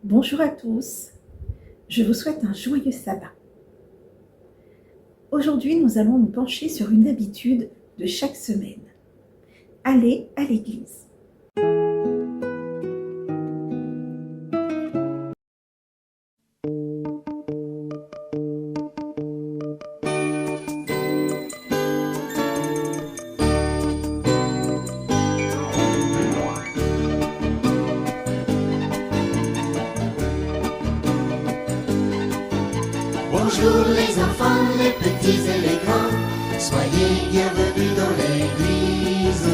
Bonjour à tous, je vous souhaite un joyeux sabbat. Aujourd'hui, nous allons nous pencher sur une habitude de chaque semaine. Aller à l'église. Bonjour les enfants, les petits et les grands, soyez bienvenus dans l'église.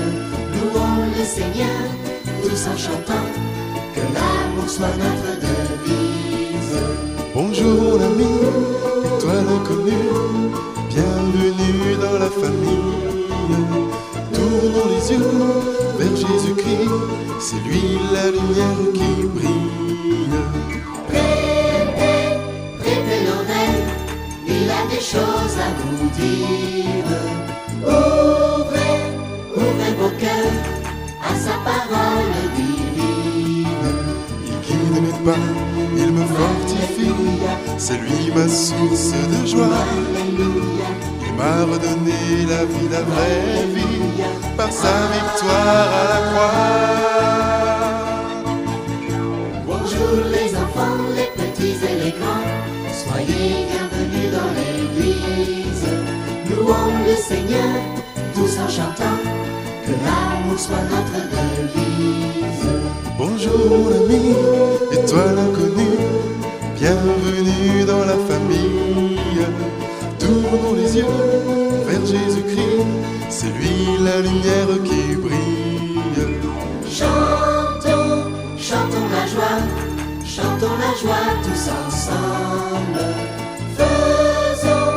Louons le Seigneur, tous en chantant, que l'amour soit notre devise. Bonjour mon ami, étoile inconnue, bienvenue dans la famille. Tournons les yeux vers Jésus-Christ, c'est lui la lumière qui brille. Prêtez l'oreille, il a des choses à vous dire. Ouvrez vos cœurs à sa parole divine. Il guide mes pas, il me fortifie, c'est lui ma source de joie. Alléluia, Il m'a redonné la vie, la vraie vie, par sa victoire à la croix. bonjour les enfants, les petits et les grands, soyez bienvenus dans l'église. Louons le Seigneur, tous en chantant, que l'amour soit notre devise. Bonjour mon ami, étoile inconnue, bienvenue dans la famille. Tournons les yeux vers Jésus-Christ, c'est lui la lumière qui brille. Chantons la joie tous ensemble. Faisons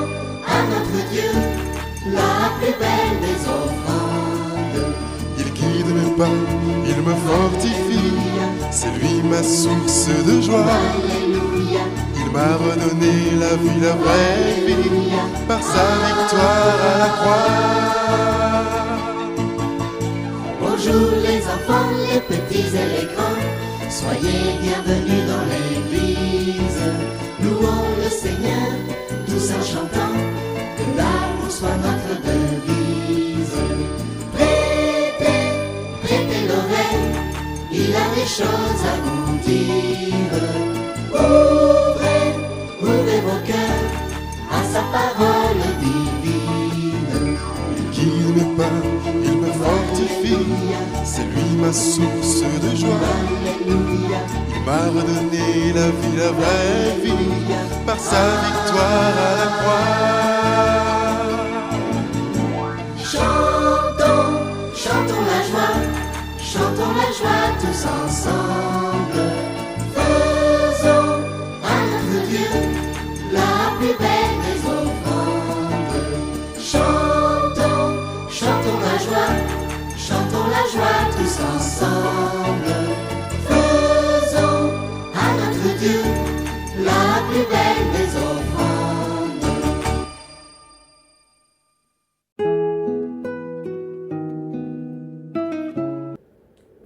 à notre Dieu la plus belle des offrandes. Il guide mes pas, il me fortifie, c'est lui ma source de joie. Alléluia, Il m'a redonné la vie, la vraie vie, par sa victoire à la croix. bonjour les enfants, les petits et les grands, soyez bienvenus dans l'église. Louons le Seigneur, tous en chantant, que l'amour soit notre devise. Prêtez l'oreille, il a des choses à vous dire. Ouvrez vos cœurs à sa parole divine. Il guide mes pas, il me fortifie, c'est lui ma source de joie. Alléluia, Il m'a redonné la vie, la vraie vie, par sa victoire à la croix. chantons la joie tous ensemble. Faisons à notre Dieu la plus belle des offrandes. Chantons la joie tous ensemble. Faisons à notre Dieu la plus belle des offrandes.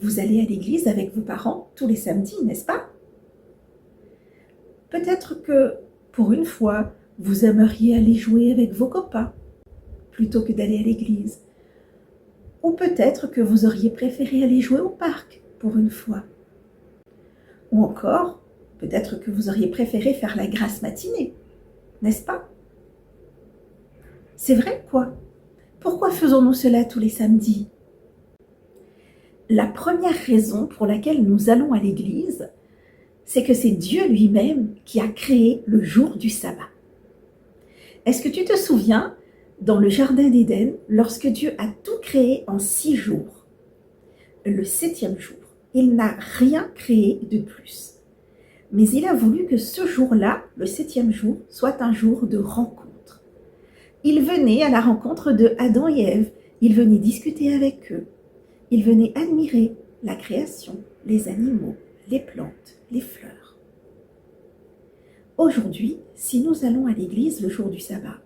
Vous allez à l'église avec vos parents tous les samedis, n'est-ce pas? Peut-être que, pour une fois, vous aimeriez aller jouer avec vos copains, plutôt que d'aller à l'église. Ou peut-être que vous auriez préféré aller jouer au parc, pour une fois. Ou encore, peut-être que vous auriez préféré faire la grasse matinée, n'est-ce pas? C'est vrai, quoi? Pourquoi faisons-nous cela tous les samedis? La première raison pour laquelle nous allons à l'église, c'est que c'est Dieu lui-même qui a créé le jour du sabbat. Est-ce que tu te souviens, dans le jardin d'Éden, lorsque Dieu a tout créé en 6 jours, le 7e jour, il n'a rien créé de plus. Mais il a voulu que ce jour-là, le 7e jour, soit un jour de rencontre. Il venait à la rencontre de Adam et Ève, il venait discuter avec eux. Il venait admirer la création, les animaux, les plantes, les fleurs. Aujourd'hui, si nous allons à l'église le jour du sabbat,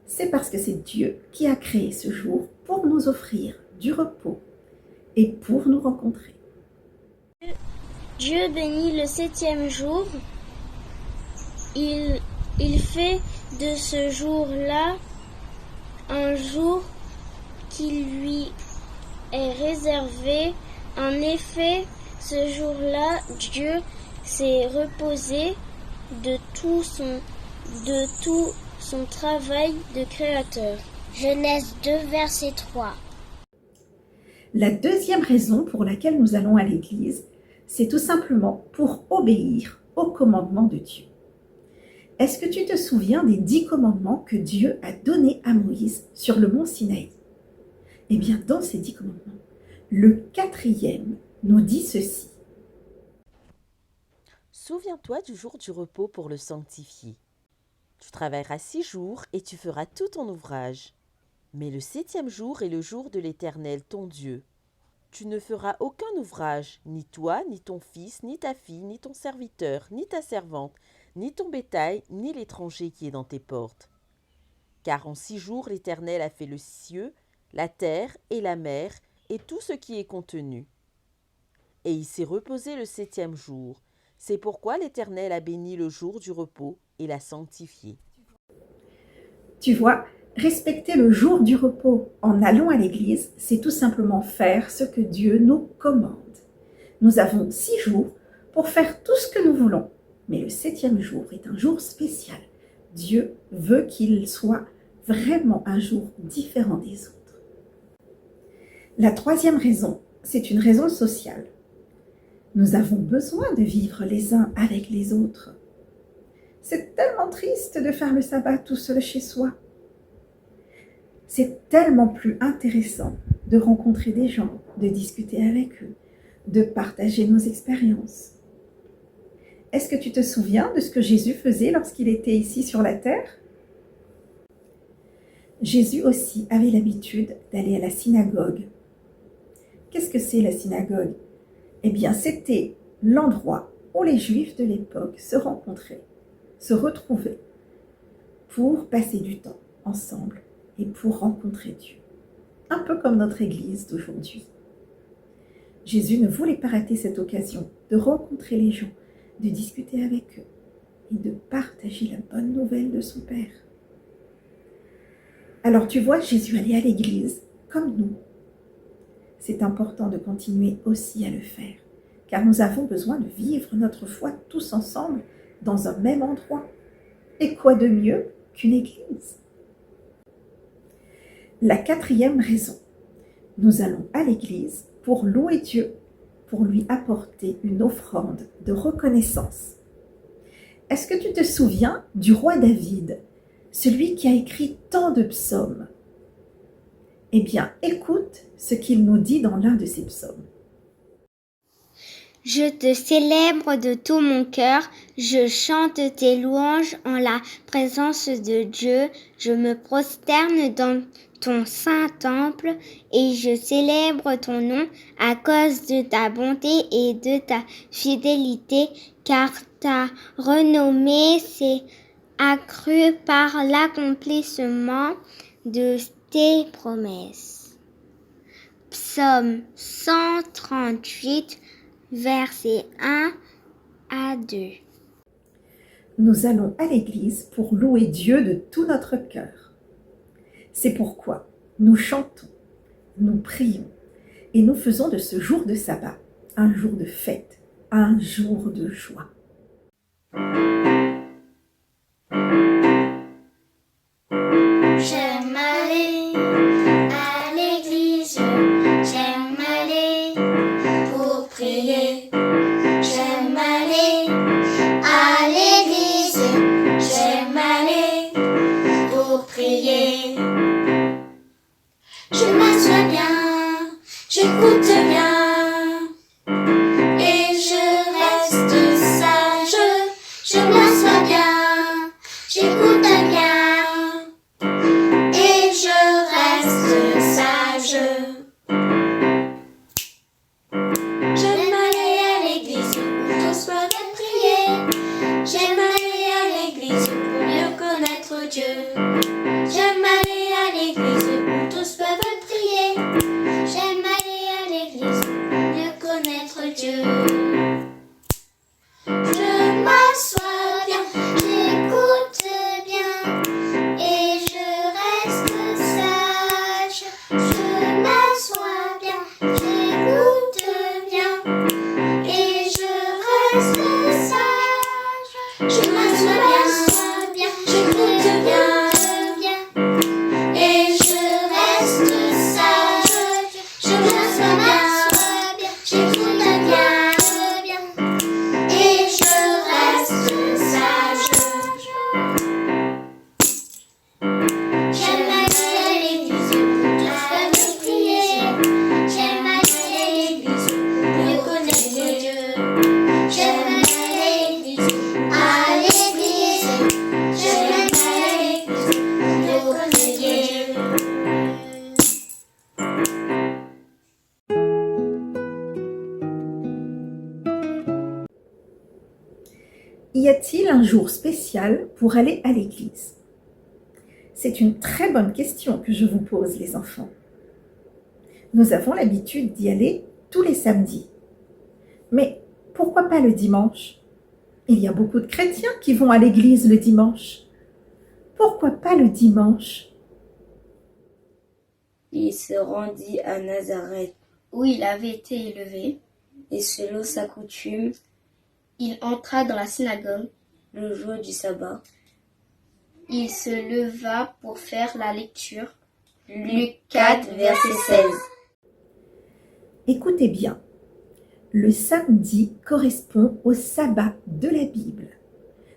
c'est parce que c'est Dieu qui a créé ce jour pour nous offrir du repos et pour nous rencontrer. Dieu bénit le 7e jour. Il fait de ce jour-là un jour qui lui est réservé. En effet, ce jour-là, Dieu s'est reposé de tout son travail de créateur. Genèse 2, verset 3. La deuxième raison pour laquelle nous allons à l'église, c'est tout simplement pour obéir aux commandements de Dieu. Est-ce que tu te souviens des 10 commandements que Dieu a donnés à Moïse sur le mont Sinaï? Eh bien, dans ces 10 commandements, le 4e nous dit ceci. Souviens-toi du jour du repos pour le sanctifier. Tu travailleras 6 jours et tu feras tout ton ouvrage. Mais le 7e jour est le jour de l'Éternel, ton Dieu. Tu ne feras aucun ouvrage, ni toi, ni ton fils, ni ta fille, ni ton serviteur, ni ta servante, ni ton bétail, ni l'étranger qui est dans tes portes. Car en 6 jours l'Éternel a fait le ciel, la terre et la mer, et tout ce qui est contenu. Et il s'est reposé le 7e jour. C'est pourquoi l'Éternel a béni le jour du repos et l'a sanctifié. Tu vois, respecter le jour du repos en allant à l'église, c'est tout simplement faire ce que Dieu nous commande. Nous avons 6 jours pour faire tout ce que nous voulons, mais le 7e jour est un jour spécial. Dieu veut qu'il soit vraiment un jour différent des autres. La 3e raison, c'est une raison sociale. Nous avons besoin de vivre les uns avec les autres. C'est tellement triste de faire le sabbat tout seul chez soi. C'est tellement plus intéressant de rencontrer des gens, de discuter avec eux, de partager nos expériences. Est-ce que tu te souviens de ce que Jésus faisait lorsqu'il était ici sur la terre? Jésus aussi avait l'habitude d'aller à la synagogue. Qu'est-ce que c'est la synagogue? Eh bien, c'était l'endroit où les Juifs de l'époque se rencontraient, se retrouvaient pour passer du temps ensemble et pour rencontrer Dieu. Un peu comme notre Église d'aujourd'hui. Jésus ne voulait pas rater cette occasion de rencontrer les gens, de discuter avec eux et de partager la bonne nouvelle de son Père. Alors tu vois, Jésus allait à l'église comme nous. C'est important de continuer aussi à le faire, car nous avons besoin de vivre notre foi tous ensemble dans un même endroit. Et quoi de mieux qu'une église? La 4e raison, nous allons à l'église pour louer Dieu, pour lui apporter une offrande de reconnaissance. Est-ce que tu te souviens du roi David, celui qui a écrit tant de psaumes? Eh bien, écoute ce qu'il nous dit dans l'un de ces psaumes. Je te célèbre de tout mon cœur, je chante tes louanges en la présence de Dieu, je me prosterne dans ton saint temple et je célèbre ton nom à cause de ta bonté et de ta fidélité, car ta renommée s'est accrue par l'accomplissement de tes promesses. Psaume 138, versets 1 à 2. Nous allons à l'église pour louer Dieu de tout notre cœur. C'est pourquoi nous chantons, nous prions et nous faisons de ce jour de sabbat un jour de fête, un jour de joie. J'aime aller à l'église, j'aime aller pour prier. J'aime aller à l'église, j'aime aller pour prier. Je m'assois bien, j'écoute bien et je reste sage. Je m'assois bien, j'écoute bien. J'aime aller à l'église pour tous peuvent prier. J'aime aller à l'église pour mieux connaître Dieu. J'aime aller à l'église où tous peuvent prier. J'aime aller à l'église pour mieux connaître Dieu. Y a-t-il un jour spécial pour aller à l'église? C'est une très bonne question que je vous pose, les enfants. Nous avons l'habitude d'y aller tous les samedis. Mais pourquoi pas le dimanche? Il y a beaucoup de chrétiens qui vont à l'église le dimanche. Pourquoi pas le dimanche? Il se rendit à Nazareth, où il avait été élevé, et selon sa coutume, il entra dans la synagogue le jour du sabbat. Il se leva pour faire la lecture. Luc 4, verset 16. Écoutez bien, le samedi correspond au sabbat de la Bible.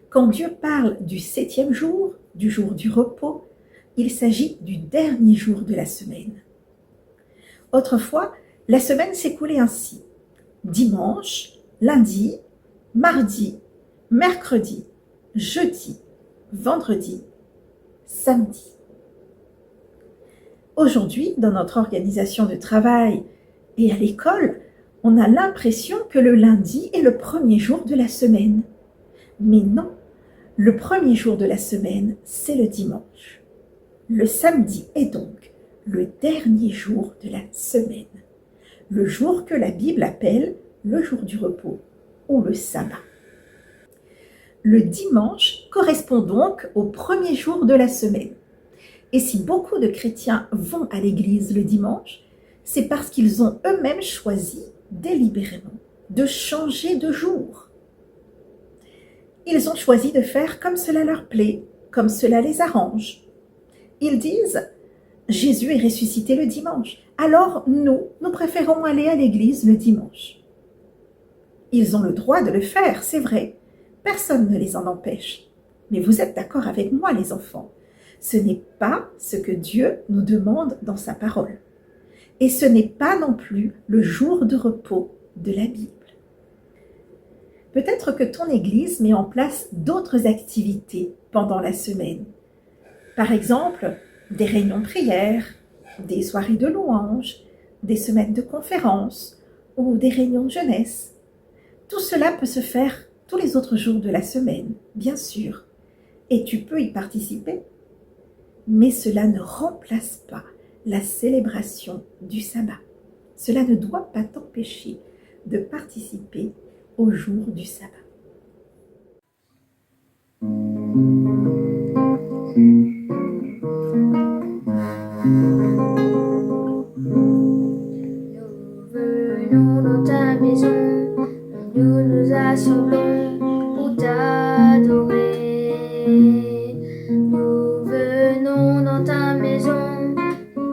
Quand Dieu parle du 7e jour, du jour du repos, il s'agit du dernier jour de la semaine. Autrefois, la semaine s'écoulait ainsi: dimanche, lundi, mardi, mercredi, jeudi, vendredi, samedi. Aujourd'hui, dans notre organisation de travail et à l'école, on a l'impression que le lundi est le premier jour de la semaine. Mais non, le premier jour de la semaine, c'est le dimanche. Le samedi est donc le dernier jour de la semaine, le jour que la Bible appelle le jour du repos ou le sabbat. Le dimanche correspond donc au premier jour de la semaine. Et si beaucoup de chrétiens vont à l'église le dimanche, c'est parce qu'ils ont eux-mêmes choisi délibérément de changer de jour. Ils ont choisi de faire comme cela leur plaît, comme cela les arrange. Ils disent « Jésus est ressuscité le dimanche, alors nous préférons aller à l'église le dimanche. » Ils ont le droit de le faire, c'est vrai. Personne ne les en empêche. Mais vous êtes d'accord avec moi, les enfants. Ce n'est pas ce que Dieu nous demande dans sa parole. Et ce n'est pas non plus le jour de repos de la Bible. Peut-être que ton église met en place d'autres activités pendant la semaine. Par exemple, des réunions de prière, des soirées de louanges, des semaines de conférences ou des réunions de jeunesse. Tout cela peut se faire tous les autres jours de la semaine, bien sûr, et tu peux y participer. Mais cela ne remplace pas la célébration du sabbat. Cela ne doit pas t'empêcher de participer au jour du sabbat. Nous venons dans ta maison, nous nous assemblons pour t'adorer. Nous venons dans ta maison,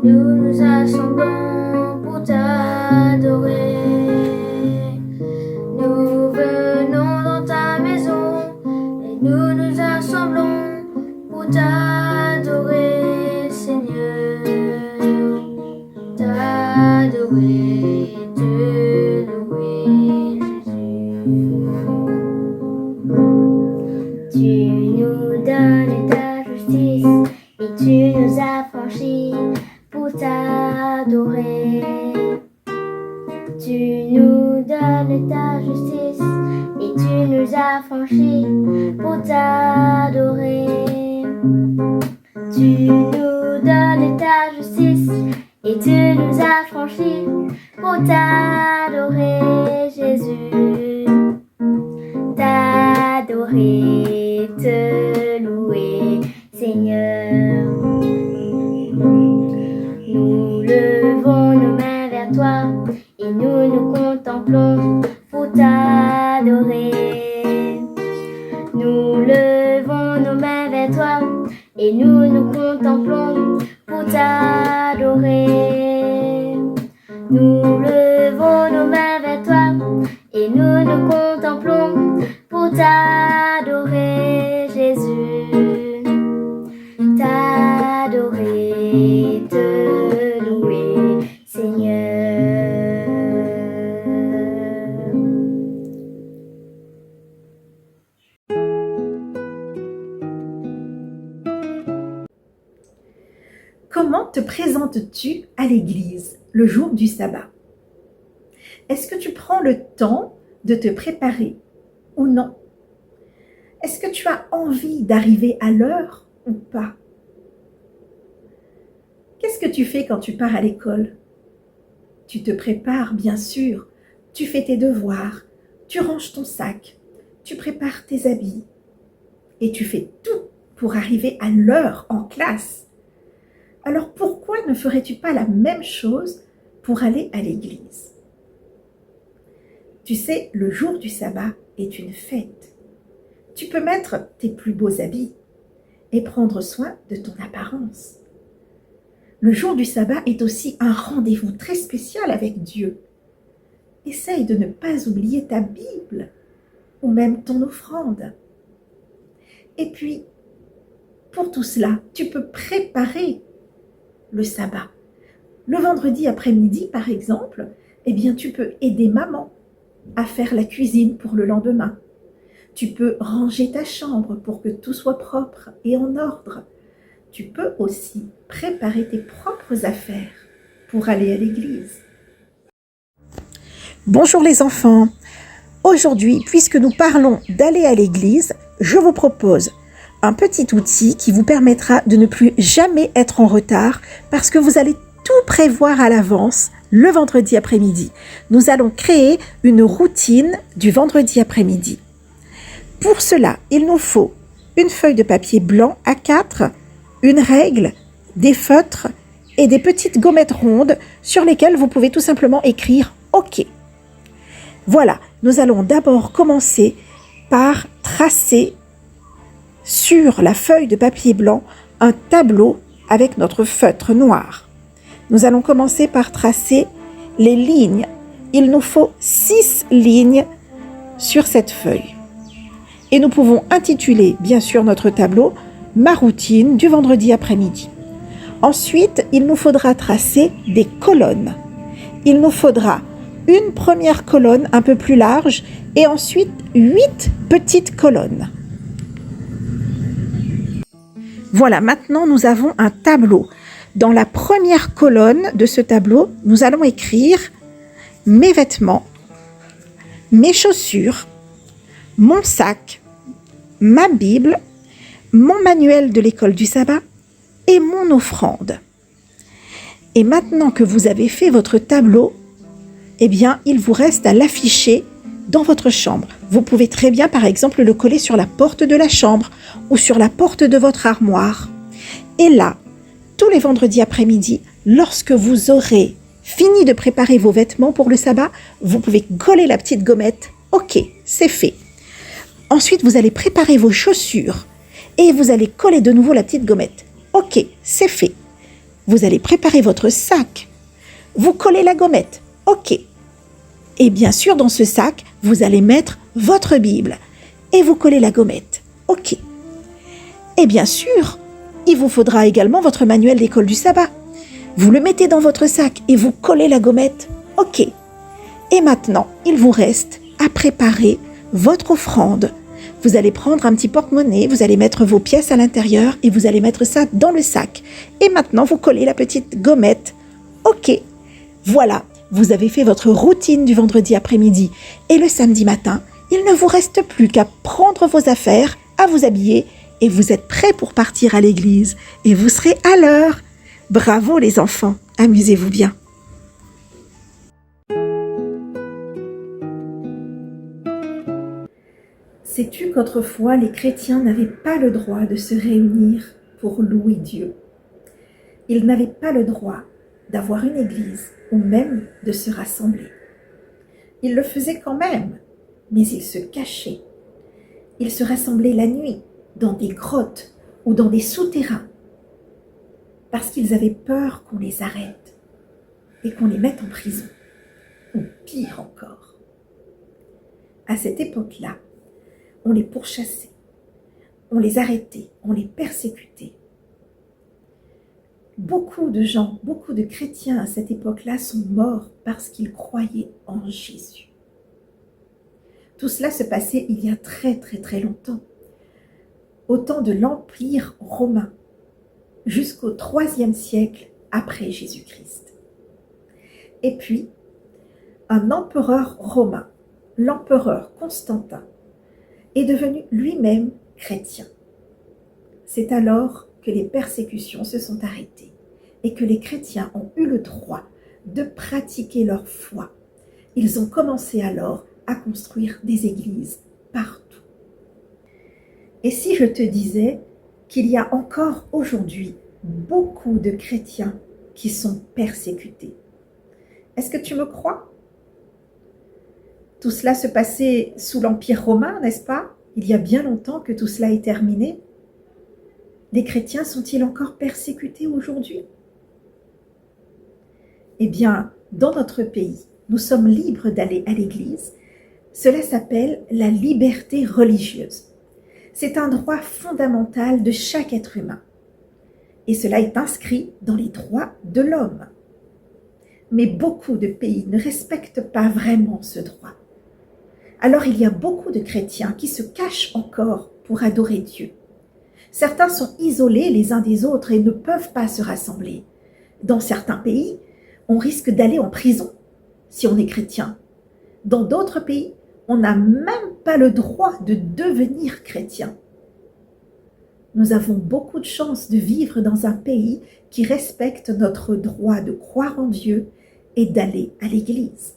nous nous assemblons pour t'adorer. Nous venons dans ta maison et nous nous assemblons pour t'adorer, Seigneur. T'adorer, te louer, Jésus. Tu nous donnes ta justice et tu nous as franchis pour t'adorer. Tu nous donnes ta justice et tu nous as franchis pour t'adorer. Tu nous donnes ta justice et tu nous as franchis pour t'adorer, Jésus. T'adorer, te louer, Seigneur. Nous levons nos mains vers toi et nous nous contemplons pour t'adorer. Nous levons nos mains vers toi et nous nous contemplons pour t'adorer. Nous levons nos mains vers toi et nous nous contemplons pour t'adorer, Jésus. T'adorer, te louer, Seigneur. Comment te présentes-tu à l'église le jour du sabbat? Est-ce que tu prends le temps de te préparer ou non? Est-ce que tu as envie d'arriver à l'heure ou pas? Qu'est-ce que tu fais quand tu pars à l'école? Tu te prépares, bien sûr. Tu fais tes devoirs, tu ranges ton sac, tu prépares tes habits et tu fais tout pour arriver à l'heure en classe. Alors pourquoi ne ferais-tu pas la même chose pour aller à l'église? Tu sais, le jour du sabbat est une fête. Tu peux mettre tes plus beaux habits et prendre soin de ton apparence. Le jour du sabbat est aussi un rendez-vous très spécial avec Dieu. Essaye de ne pas oublier ta Bible ou même ton offrande. Et puis, pour tout cela, tu peux préparer le sabbat. Le vendredi après-midi, par exemple, eh bien, tu peux aider maman à faire la cuisine pour le lendemain. Tu peux ranger ta chambre pour que tout soit propre et en ordre. Tu peux aussi préparer tes propres affaires pour aller à l'église. Bonjour les enfants. Aujourd'hui, puisque nous parlons d'aller à l'église, je vous propose un petit outil qui vous permettra de ne plus jamais être en retard parce que vous allez tout prévoir à l'avance le vendredi après-midi. Nous allons créer une routine du vendredi après-midi. Pour cela, il nous faut une feuille de papier blanc A4, une règle, des feutres et des petites gommettes rondes sur lesquelles vous pouvez tout simplement écrire « OK ». Voilà, nous allons d'abord commencer par tracer sur la feuille de papier blanc un tableau avec notre feutre noir. Nous allons commencer par tracer les lignes. Il nous faut 6 lignes sur cette feuille. Et nous pouvons intituler, bien sûr, notre tableau « Ma routine du vendredi après-midi ». Ensuite, il nous faudra tracer des colonnes. Il nous faudra une première colonne un peu plus large et ensuite 8 petites colonnes. Voilà, maintenant nous avons un tableau. Dans la première colonne de ce tableau, nous allons écrire mes vêtements, mes chaussures, mon sac, ma Bible, mon manuel de l'école du sabbat et mon offrande. Et maintenant que vous avez fait votre tableau, eh bien, il vous reste à l'afficher dans votre chambre. Vous pouvez très bien, par exemple, le coller sur la porte de la chambre ou sur la porte de votre armoire. Et là, tous les vendredis après-midi, lorsque vous aurez fini de préparer vos vêtements pour le sabbat, vous pouvez coller la petite gommette. OK, c'est fait. Ensuite, vous allez préparer vos chaussures et vous allez coller de nouveau la petite gommette. OK, c'est fait. Vous allez préparer votre sac. Vous collez la gommette. OK. Et bien sûr, dans ce sac, vous allez mettre votre Bible et vous collez la gommette. OK. Et bien sûr, il vous faudra également votre manuel d'école du sabbat. Vous le mettez dans votre sac et vous collez la gommette. OK. Et maintenant, il vous reste à préparer votre offrande. Vous allez prendre un petit porte-monnaie, vous allez mettre vos pièces à l'intérieur et vous allez mettre ça dans le sac. Et maintenant, vous collez la petite gommette. OK. Voilà. Vous avez fait votre routine du vendredi après-midi et le samedi matin, il ne vous reste plus qu'à prendre vos affaires, à vous habiller et vous êtes prêts pour partir à l'église et vous serez à l'heure. Bravo les enfants, amusez-vous bien. Sais-tu qu'autrefois les chrétiens n'avaient pas le droit de se réunir pour louer Dieu? Ils n'avaient pas le droit d'avoir une église ou même de se rassembler. Ils le faisaient quand même, mais ils se cachaient. Ils se rassemblaient la nuit, dans des grottes ou dans des souterrains, parce qu'ils avaient peur qu'on les arrête et qu'on les mette en prison, ou pire encore. À cette époque-là, on les pourchassait, on les arrêtait, on les persécutait. Beaucoup de gens, beaucoup de chrétiens à cette époque-là sont morts parce qu'ils croyaient en Jésus. Tout cela se passait il y a très très très longtemps, au temps de l'Empire romain, jusqu'au IIIe siècle après Jésus-Christ. Et puis, un empereur romain, l'empereur Constantin, est devenu lui-même chrétien. C'est alors que les persécutions se sont arrêtées et que les chrétiens ont eu le droit de pratiquer leur foi. Ils ont commencé alors à construire des églises partout. Et si je te disais qu'il y a encore aujourd'hui beaucoup de chrétiens qui sont persécutés, est-ce que tu me crois? Tout cela se passait sous l'Empire romain, n'est-ce pas? Il y a bien longtemps que tout cela est terminé. Les chrétiens sont-ils encore persécutés aujourd'hui? Eh bien, dans notre pays, nous sommes libres d'aller à l'église. Cela s'appelle la liberté religieuse. C'est un droit fondamental de chaque être humain. Et cela est inscrit dans les droits de l'homme. Mais beaucoup de pays ne respectent pas vraiment ce droit. Alors il y a beaucoup de chrétiens qui se cachent encore pour adorer Dieu. Certains sont isolés les uns des autres et ne peuvent pas se rassembler. Dans certains pays, on risque d'aller en prison si on est chrétien. Dans d'autres pays, on n'a même pas le droit de devenir chrétien. Nous avons beaucoup de chance de vivre dans un pays qui respecte notre droit de croire en Dieu et d'aller à l'église.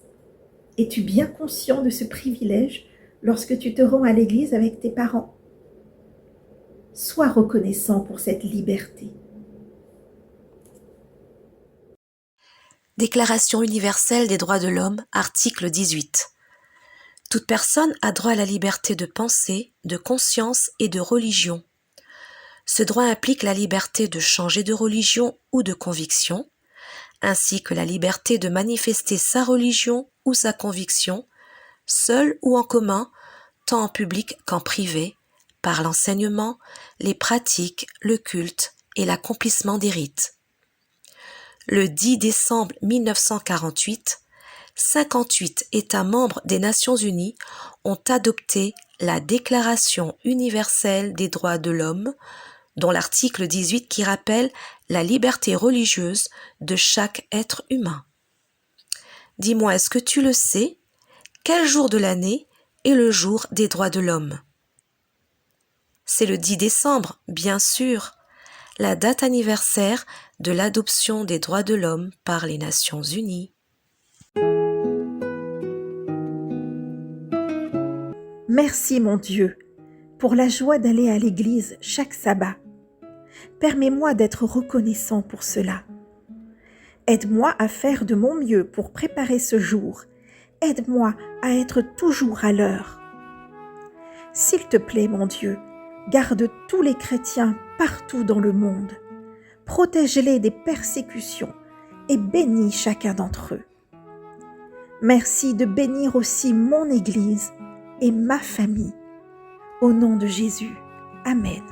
Es-tu bien conscient de ce privilège lorsque tu te rends à l'église avec tes parents? Sois reconnaissant pour cette liberté. Déclaration universelle des droits de l'homme, article 18. Toute personne a droit à la liberté de pensée, de conscience et de religion. Ce droit implique la liberté de changer de religion ou de conviction, ainsi que la liberté de manifester sa religion ou sa conviction, seul ou en commun, tant en public qu'en privé, par l'enseignement, les pratiques, le culte et l'accomplissement des rites. Le 10 décembre 1948, 58 États membres des Nations Unies ont adopté la Déclaration universelle des droits de l'homme, dont l'article 18 qui rappelle la liberté religieuse de chaque être humain. Dis-moi, est-ce que tu le sais? Quel jour de l'année est le jour des droits de l'homme? C'est le 10 décembre, bien sûr, la date anniversaire de l'adoption des droits de l'homme par les Nations Unies. Merci mon Dieu pour la joie d'aller à l'église chaque sabbat. Permets-moi d'être reconnaissant pour cela. Aide-moi à faire de mon mieux pour préparer ce jour. Aide-moi à être toujours à l'heure. S'il te plaît, mon Dieu, garde tous les chrétiens partout dans le monde. Protège-les des persécutions et bénis chacun d'entre eux. Merci de bénir aussi mon Église et ma famille. Au nom de Jésus. Amen.